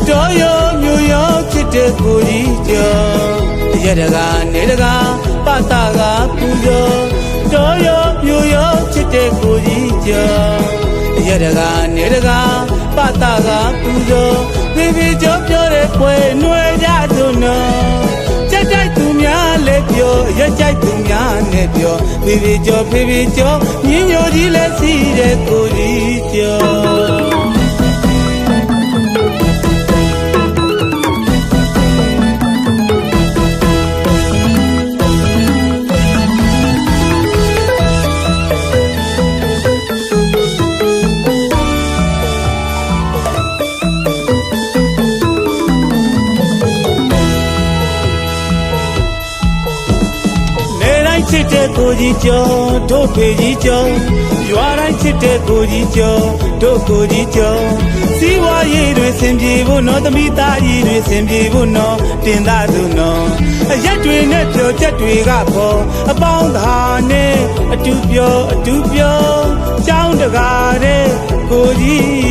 တော်ရောမြို့ရောချစ်တဲ့ကိုကြီးကျော်ရတကနေတကာပတာကပူကျော်တော်ရောမြို့ရောချစ်တဲ့ကိုကြီးကျော်ရတကနေတကာပတာကပူကျော်ဖေဖေကျော်ပြောတဲ့ပွဲຫນွယ်ကြသူနော်ကြိုက်ကြိုက်သူများလည်းပြောရကြိုက်သူများနဲ့ပြောဖေဖေကျော်မြင်းမျိုးကြီးလည်းစီးတဲ့ကိုကြီးကျော်ချစ်တဲ့ကိုကြီးကျော်တို့ဖေကြီးကျော်ရွာတိုင်းချစ်တဲ့ကိုကြီးကျော်တို့ကိုကြီးကျော်စီးပွားရေးတွေဆင်ပြေဖို့နော်သမီးသားကြီးတွေဆင်ပြေဖို့နော်တင်သားသူနော်အရက်တွေနဲ့ပြောချက်တွေကပေါ်အပေါင်းသားနဲ့အတူပြောကြောင်းတကားတဲ့ကိုကြီး